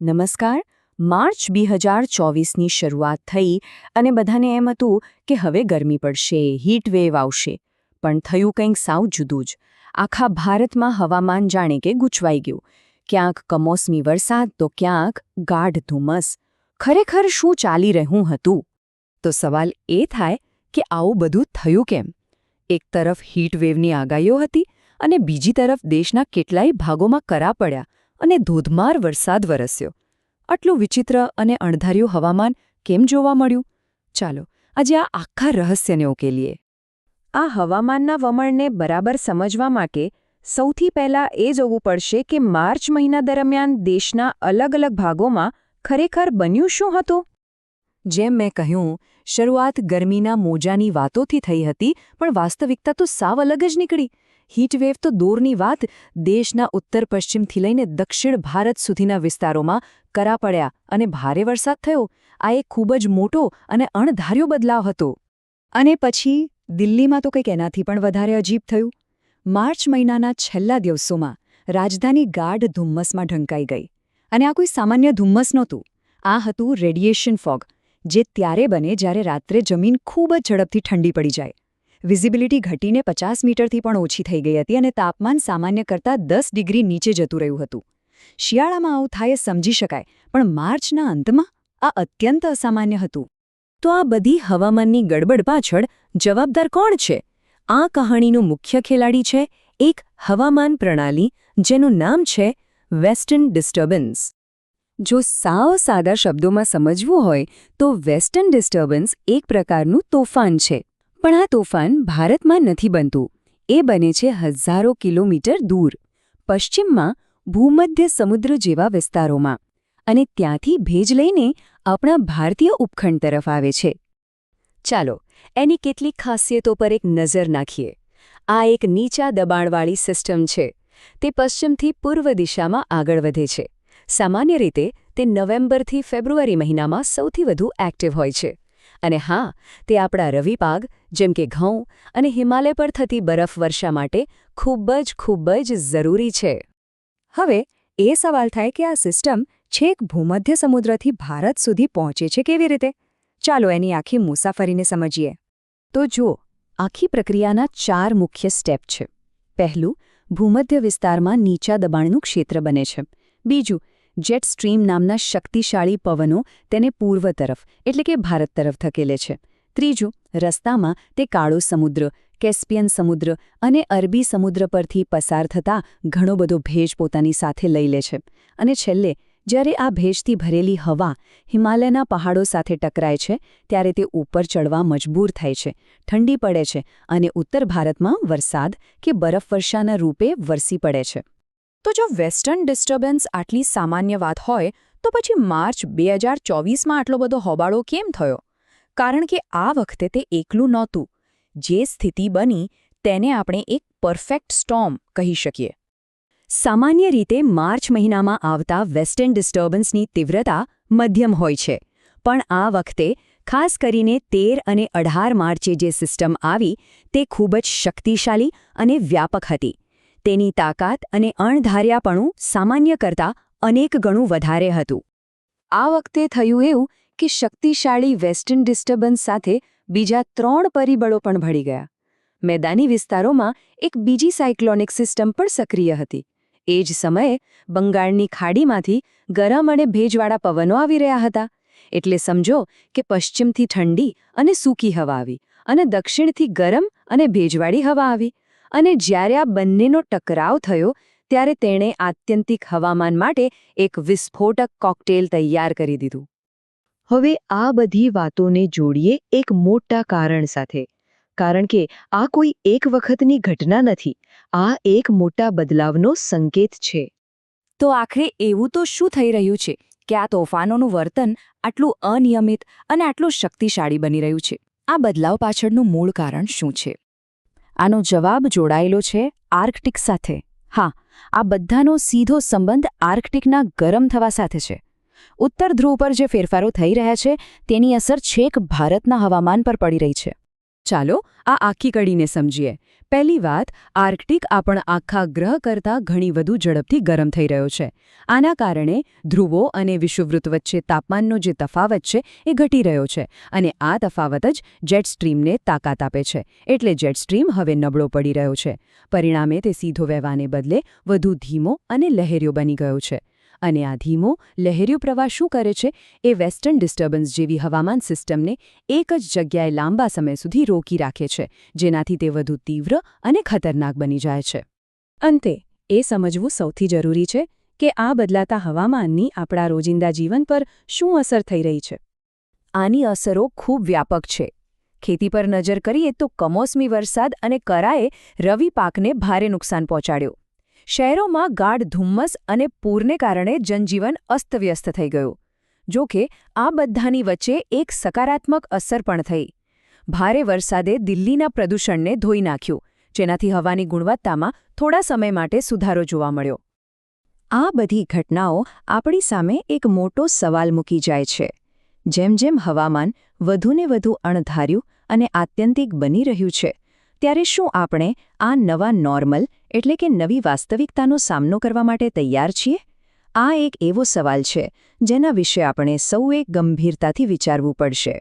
નમસ્કાર. માર્ચ 2024ની શરૂઆત થઈ અને બધાને એમ હતું કે હવે ગરમી પડશે, હીટ વેવ આવશે. પણ થયું કંઈક સાવ જુદું જ. આખા ભારતમાં હવામાન જાણે કે ગૂંચવાઈ ગયું. ક્યાંક કમોસમી વરસાદ તો ક્યાંક ગાઢ ધુમ્મસ. ખરેખર શું ચાલી રહ્યું હતું? તો સવાલ એ થાય કે આવું બધું થયું કેમ? એક તરફ હીટ વેવની આગાહીઓ હતી અને બીજી તરફ દેશના કેટલાય ભાગોમાં કરા પડ્યા અને ધોધમાર વરસાદ વરસ્યો. આટલું વિચિત્ર અને અણધાર્યું હવામાન કેમ જોવા મળ્યું? ચાલો આજે આ આખા રહસ્યને ઉકેલીએ. આ હવામાનના વમળને બરાબર સમજવા માટે સૌથી પહેલાં એ જોવું પડશે કે માર્ચ મહિના દરમિયાન દેશના અલગ અલગ ભાગોમાં ખરેખર બન્યું શું હતું. જેમ મેં કહ્યું, શરૂઆત ગરમીના મોજાની વાતોથી થઈ હતી, પણ વાસ્તવિકતા તો સાવ અલગ જ નીકળી. હીટવેવ તો દૂરની વાત, દેશના ઉત્તર પશ્ચિમથી લઈને દક્ષિણ ભારત સુધીના વિસ્તારોમાં કરા પડ્યા અને ભારે વરસાદ થયો. આ એક ખૂબ જ મોટો અને અણધાર્યો બદલાવ હતો. અને પછી દિલ્હીમાં તો કંઈક એનાથી પણ વધારે અજીબ થયું. માર્ચ મહિનાના છેલ્લા દિવસોમાં રાજધાની ગાઢ ધુમ્મસમાં ઢંકાઈ ગઈ. અને આ કોઈ સામાન્ય ધુમ્મસ નહોતું. આ હતું રેડિયેશન ફોગ, જે ત્યારે બને જ્યારે રાત્રે જમીન ખૂબ જ ઝડપથી ઠંડી પડી જાય. વિઝિબિલિટી ઘટીને 50 મીટરથી પણ ઓછી થઈ ગઈ હતી અને તાપમાન સામાન્ય કરતાં 10 ડિગ્રી નીચે જતું રહ્યું હતું. શિયાળામાં આવું થાય સમજી શકાય, પણ માર્ચના અંતમાં આ અત્યંત અસામાન્ય હતું. તો આ બધી હવામાનની ગડબડ પાછળ જવાબદાર કોણ છે? આ કહાણીનું મુખ્ય ખેલાડી છે એક હવામાન પ્રણાલી જેનું નામ છે વેસ્ટર્ન ડિસ્ટર્બન્સ. જો સાવ સાદા શબ્દોમાં સમજવું હોય તો વેસ્ટર્ન ડિસ્ટર્બન્સ એક પ્રકારનું તોફાન છે. પણ આ તોફાન ભારતમાં નથી બનતું. એ બને છે હજારો કિલોમીટર દૂર, પશ્ચિમમાં ભૂમધ્ય સમુદ્ર જેવા વિસ્તારોમાં, અને ત્યાંથી ભેજ લઈને આપણા ભારતીય ઉપખંડ તરફ આવે છે. ચાલો એની કેટલીક ખાસિયતો પર એક નજર નાખીએ. આ એક નીચા દબાણવાળી સિસ્ટમ છે. તે પશ્ચિમથી પૂર્વ દિશામાં આગળ વધે છે. સામાન્ય રીતે તે નવેમ્બરથી ફેબ્રુઆરી મહિનામાં સૌથી વધુ એક્ટિવ હોય છે. અને હા, તે આપણા રવિ પાક જેમ કે ઘઉં અને હિમાલય પર થતી બરફવર્ષા માટે ખૂબ જ જરૂરી છે. હવે એ સવાલ થાય કે આ સિસ્ટમ છેક ભૂમધ્ય સમુદ્રથી ભારત સુધી પહોંચે છે કેવી રીતે? ચાલો એની આખી મુસાફરીને સમજીએ. તો જુઓ, આખી પ્રક્રિયાના 4 મુખ્ય સ્ટેપ છે. પહેલું, ભૂમધ્ય વિસ્તારમાં નીચા દબાણનું ક્ષેત્ર બને છે. બીજું, જેટ સ્ટ્રીમ નામના શક્તિશાળી પવનો તેને પૂર્વ તરફ એટલે કે ભારત તરફ ધકેલે છે. ત્રીજું, રસ્તામાં તે કાળો સમુદ્ર, કેસ્પિયન સમુદ્ર અને અરબી સમુદ્ર પરથી પસાર થતા ઘણો બધો ભેજ પોતાની સાથે લઈ લે છે. અને છેલ્લે, જ્યારે આ ભેજથી ભરેલી હવા હિમાલયના પહાડો સાથે ટકરાય છે ત્યારે તે ઉપર ચડવા મજબૂર થાય છે, ઠંડી પડે છે અને ઉત્તર ભારતમાં વરસાદ કે બરફવર્ષાના રૂપે વરસી પડે છે. તો જો વેસ્ટર્ન ડિસ્ટર્બન્સ આટલી સામાન્ય વાત હોય, તો પછી માર્ચ 2024માં આટલો બધો હોબાળો કેમ થયો? કારણ કે આ વખતે તે એકલું નહોતું. જે સ્થિતિ બની તેને આપણે એક પરફેક્ટ સ્ટોર્મ કહી શકીએ. સામાન્ય રીતે માર્ચ મહિનામાં આવતા વેસ્ટર્ન ડિસ્ટર્બન્સની તીવ્રતા મધ્યમ હોય છે. પણ આ વખતે ખાસ કરીને 13 અને 18 માર્ચે જે સિસ્ટમ આવી તે ખૂબ જ શક્તિશાળી અને વ્યાપક હતી. તેની તાકાત અને અણધાર્યાપણું સામાન્ય કરતાં અનેક ગણું વધારે હતું. આ વખતે થયું એવું કે શક્તિશાળી વેસ્ટર્ન ડિસ્ટર્બન્સ સાથે બીજા 3 પરિબળો પણ ભળી ગયા. મેદાની વિસ્તારોમાં એક બીજી સાયક્લોનિક સિસ્ટમ પણ સક્રિય હતી. એ જ સમયે બંગાળની ખાડીમાંથી ગરમ અને ભેજવાળા પવનો આવી રહ્યા હતા. એટલે સમજો કે પશ્ચિમથી ઠંડી અને સૂકી હવા આવી અને દક્ષિણથી ગરમ અને ભેજવાળી હવા આવી. અને જ્યારે આ બંનેનો ટકરાવ થયો ત્યારે તેણે આત્યંતિક હવામાન માટે એક વિસ્ફોટક કોકટેલ તૈયાર કરી દીધું. હવે આ બધી વાતોને જોડીએ એક મોટા કારણ સાથે. કારણ કે આ કોઈ એક વખતની ઘટના નથી. આ એક મોટા બદલાવનો સંકેત છે. તો આખરે એવું તો શું થઈ રહ્યું છે કે આ તોફાનોનું વર્તન આટલું અનિયમિત અને આટલું શક્તિશાળી બની રહ્યું છે? આ બદલાવ પાછળનું મૂળ કારણ શું છે? આનો જવાબ જોડાયેલો છે આર્કટિક સાથે. હા, આ બધાનો સીધો સંબંધ આર્કટિકના ગરમ થવા સાથે છે. ઉત્તર ધ્રુવ પર જે ફેરફારો થઈ રહ્યા છે તેની અસર છેક ભારતના હવામાન પર પડી રહી છે. ચાલો આ આખી કડીને સમજીએ. પહેલી વાત, આર્કટિક આપણા આખા ગ્રહ કરતાં ઘણી વધુ ઝડપથી ગરમ થઈ રહ્યો છે. આના કારણે ધ્રુવો અને વિષુવવૃત્ત વચ્ચે તાપમાનનો જે તફાવત છે એ ઘટી રહ્યો છે અને આ તફાવત જ જેટ સ્ટ્રીમને તાકાત આપે છે. એટલે જેટ સ્ટ્રીમ હવે નબળો પડી રહ્યો છે. પરિણામે તે સીધો વહેવાને બદલે વધુ ધીમો અને લહેરિયો બની ગયો છે. અને આ ધીમો, લહેરિયો પ્રવાહ શું કરે છે? એ વેસ્ટર્ન ડિસ્ટર્બન્સ જેવી હવામાન સિસ્ટમને એક જ જગ્યાએ લાંબા સમય સુધી રોકી રાખે છે, જેનાથી તે વધુ તીવ્ર અને ખતરનાક બની જાય છે. અંતે એ સમજવું સૌથી જરૂરી છે કે આ બદલાતા હવામાનની આપણા રોજિંદા જીવન પર શું અસર થઈ રહી છે. આની અસરો ખૂબ વ્યાપક છે. ખેતી પર નજર કરીએ તો કમોસમી વરસાદ અને કરાએ રવિ પાકને ભારે નુકસાન પહોંચાડ્યું. શહેરોમાં ગાઢ ધુમ્મસ અને પૂરને કારણે જનજીવન અસ્તવ્યસ્ત થઈ ગયું. જો કે આ બધાની વચ્ચે એક સકારાત્મક અસર પણ થઈ. ભારે વરસાદે દિલ્હીના પ્રદૂષણને ધોઈ નાખ્યું, જેનાથી હવાની ગુણવત્તામાં થોડા સમય માટે સુધારો જોવા મળ્યો. આ બધી ઘટનાઓ આપણી સામે એક મોટો સવાલ મૂકી જાય છે. જેમ જેમ હવામાન વધુને વધુ અણધાર્યું અને આત્યંતિક બની રહ્યું છે, ત્યારે શું આપણે આ નવા નોર્મલ એટલે કે નવી વાસ્તવિકતાનો સામનો કરવા માટે તૈયાર છીએ? આ એક એવો સવાલ છે જેના વિશે આપણે સૌએ ગંભીરતાથી વિચારવું પડશે.